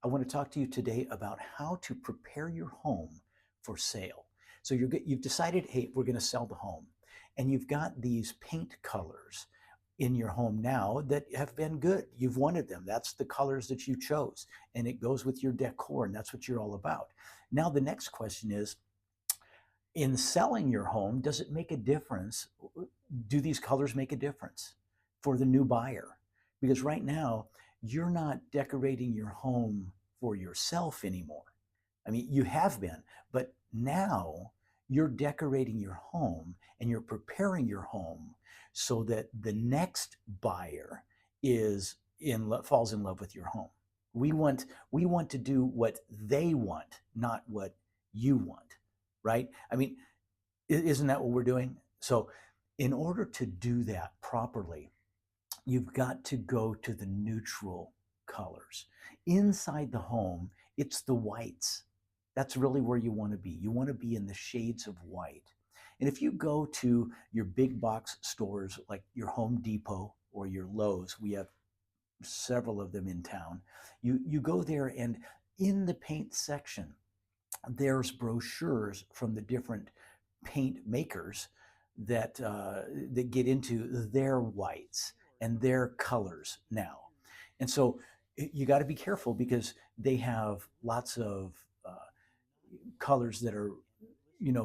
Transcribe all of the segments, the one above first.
I want to talk to you today about how to prepare your home for sale. So you've decided, hey, we're going to sell the home, and you've got these paint colors in your home now that have been good. You've wanted them. That's the colors that you chose, and it goes with your decor, and that's what you're all about. Now, the next question is, in selling your home, does it make a difference? Do these colors make a difference for the new buyer? Because right now, you're not decorating your home for yourself anymore. I mean, you have been, but now you're decorating your home and you're preparing your home so that the next buyer falls in love with your home. We want to do what they want, not what you want, right? I mean, isn't that what we're doing? So, in order to do that properly, you've got to go to the neutral colors. Inside the home, it's the whites. That's really where you want to be. You want to be in the shades of white. And if you go to your big box stores like your Home Depot or your Lowe's, we have several of them in town. You go there, and in the paint section, there's brochures from the different paint makers that get into their whites and their colors now. And so you got to be careful because they have lots of colors that are,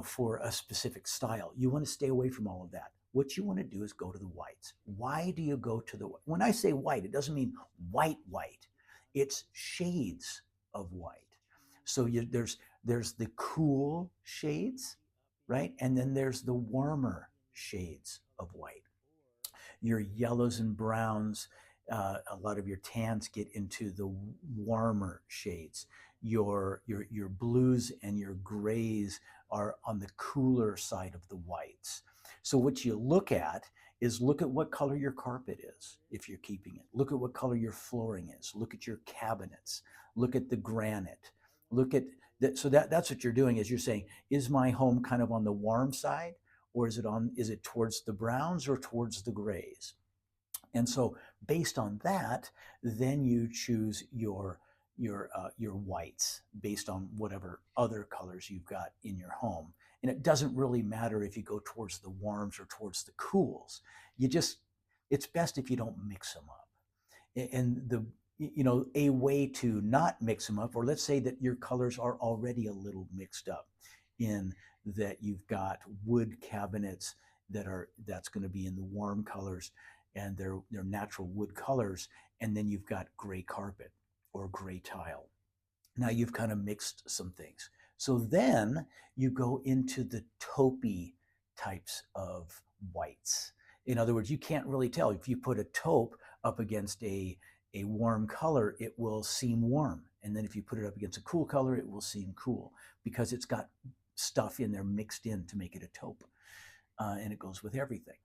for a specific style. You want to stay away from all of that. What you want to do is go to the whites. Why do you go to when I say white, it doesn't mean white. It's shades of white. So there's the cool shades, right? And then there's the warmer shades of white. Your yellows and browns, a lot of your tans get into the warmer shades. Your blues and your grays are on the cooler side of the whites. So what you look at what color your carpet is if you're keeping it. Look at what color your flooring is. Look at your cabinets. Look at the granite. Look at that. So that's what you're doing is you're saying, is my home kind of on the warm side, or is it towards the browns or towards the grays? And so based on that, then you choose your whites based on whatever other colors you've got in your home. And it doesn't really matter if you go towards the warms or towards the cools. It's best if you don't mix them up. And a way to not mix them up, or let's say that your colors are already a little mixed up in that you've got wood cabinets that's going to be in the warm colors, and they're natural wood colors, and then you've got gray carpet or gray tile. Now you've kind of mixed some things. So then you go into the taupey types of whites. In other words, you can't really tell. If you put a taupe up against a warm color, it will seem warm. And then if you put it up against a cool color, it will seem cool because it's got stuff in there mixed in to make it a taupe. And it goes with everything.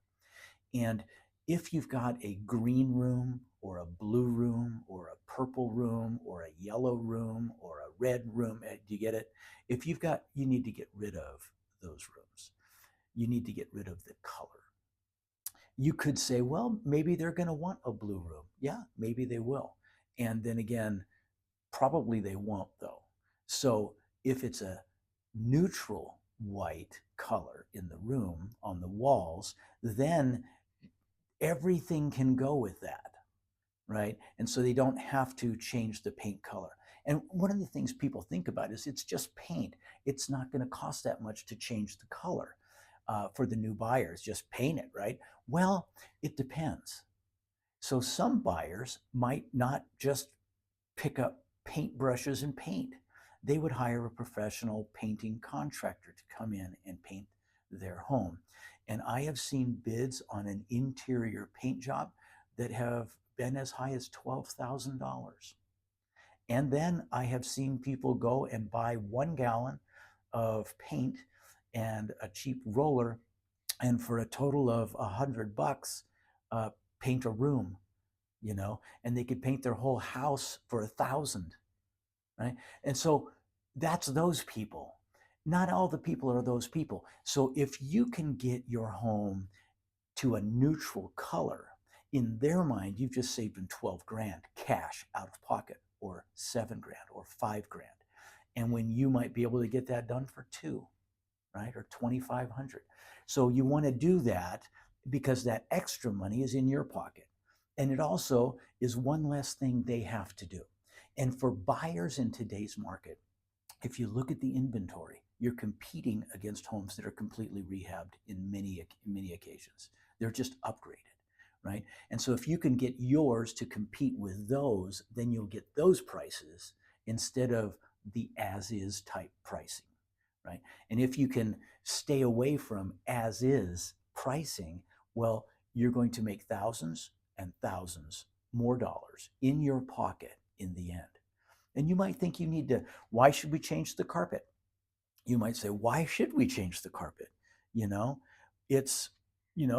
And if you've got a green room or a blue room or a purple room or a yellow room or a red room, do you get it? You need to get rid of those rooms. You need to get rid of the color. You could say, well, maybe they're going to want a blue room. Yeah, maybe they will. And then again, probably they won't though. So if it's a neutral white color in the room on the walls, then everything can go with that, right? And so they don't have to change the paint color. And one of the things people think about is it's just paint. It's not going to cost that much to change the color for the new buyers. Just paint it, right? Well, it depends. So some buyers might not just pick up paint brushes and paint. They would hire a professional painting contractor to come in and paint their home. And I have seen bids on an interior paint job that have been as high as $12,000. And then I have seen people go and buy 1 gallon of paint and a cheap roller, and for a total of $100, paint a room, and they could paint their whole house for 1,000, right? And so that's those people. Not all the people are those people. So if you can get your home to a neutral color, in their mind, you've just saved them 12 grand cash out of pocket. or 7 grand or 5 grand. And when you might be able to get that done for two, right? Or 2,500. So you want to do that because that extra money is in your pocket. And it also is one less thing they have to do. And for buyers in today's market, if you look at the inventory, you're competing against homes that are completely rehabbed in many occasions. They're just upgraded, right? And so if you can get yours to compete with those, then you'll get those prices instead of the as is type pricing, right? And if you can stay away from as is pricing, well, you're going to make thousands and thousands more dollars in your pocket in the end. And you might think you need to, why should we change the carpet? You might say, why should we change the carpet? You know, it's,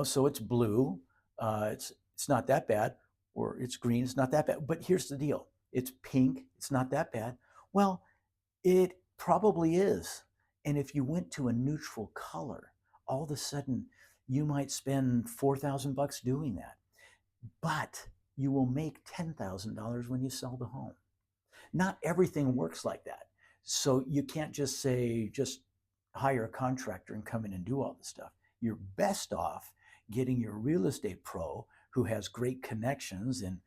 so it's blue, it's not that bad, or it's green, it's not that bad. But here's the deal. It's pink, it's not that bad. Well, it probably is. And if you went to a neutral color, all of a sudden you might spend $4,000 doing that. But you will make $10,000 when you sell the home. Not everything works like that. So you can't just say, just hire a contractor and come in and do all this stuff. You're best off getting your real estate pro who has great connections. And,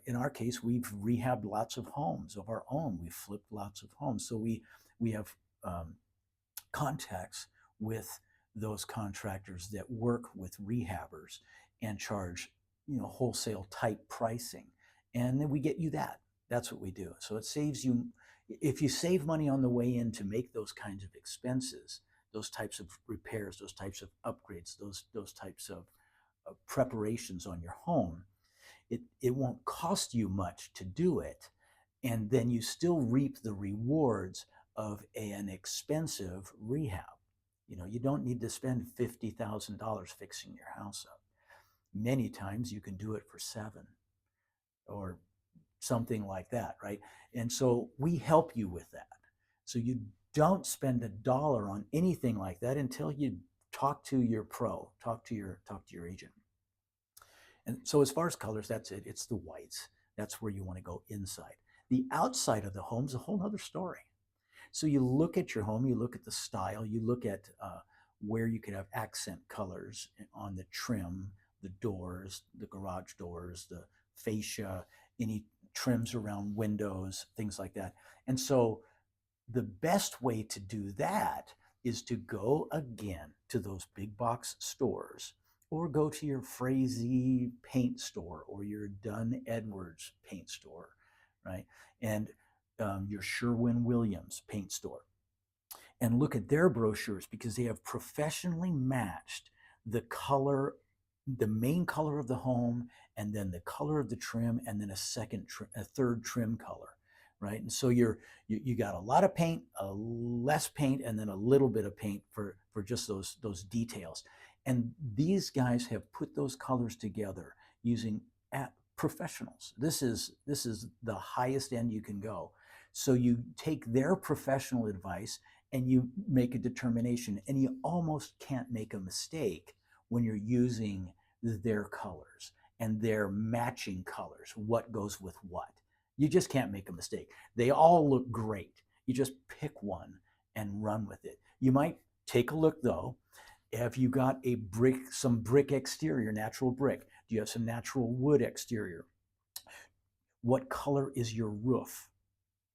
in our case, we've rehabbed lots of homes of our own. We've flipped lots of homes. So we have contacts with those contractors that work with rehabbers and charge, wholesale type pricing. And then we get you that. That's what we do. So it saves you, if you save money on the way in to make those kinds of expenses, those types of repairs, those types of upgrades, those types of preparations on your home, it won't cost you much to do it. And then you still reap the rewards of an expensive rehab. You don't need to spend $50,000 fixing your house up. Many times you can do it for $7 or something like that, right? And so we help you with that. So you don't spend $1 on anything like that until you talk to your pro, talk to your agent. And so as far as colors, that's it. It's the whites. That's where you want to go inside. The outside of the home is a whole other story. So you look at your home, you look at the style, you look at where you could have accent colors on the trim, the doors, the garage doors, the fascia, any trims around windows, things like that. And so the best way to do that is to go again to those big box stores or go to your Frazee paint store or your Dunn Edwards paint store, right? And your Sherwin-Williams paint store, and look at their brochures because they have professionally matched the color, the main color of the home, and then the color of the trim, and then a third trim color, right? And so you got a lot of paint, a less paint, and then a little bit of paint for just those details. And these guys have put those colors together using professionals. This is the highest end you can go. So you take their professional advice and you make a determination, and you almost can't make a mistake when you're using their colors and their matching colors, what goes with what. You just can't make a mistake. They all look great. You just pick one and run with it. You might take a look though, have you got some brick exterior, natural brick? Do you have some natural wood exterior? What color is your roof,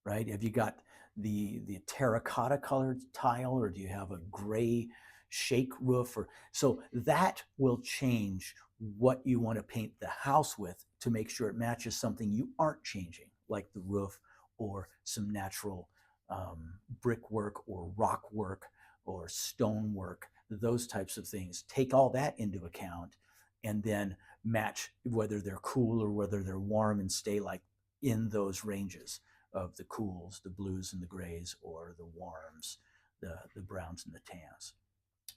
right? Have you got the terracotta colored tile, or do you have a gray shake roof? So that will change what you want to paint the house with to make sure it matches something you aren't changing, like the roof or some natural brickwork or rock work or stone work, those types of things. Take all that into account and then match whether they're cool or whether they're warm, and stay like in those ranges of the cools, the blues and the grays, or the warms, the browns and the tans.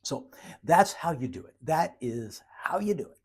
So that's how you do it. That is how you do it.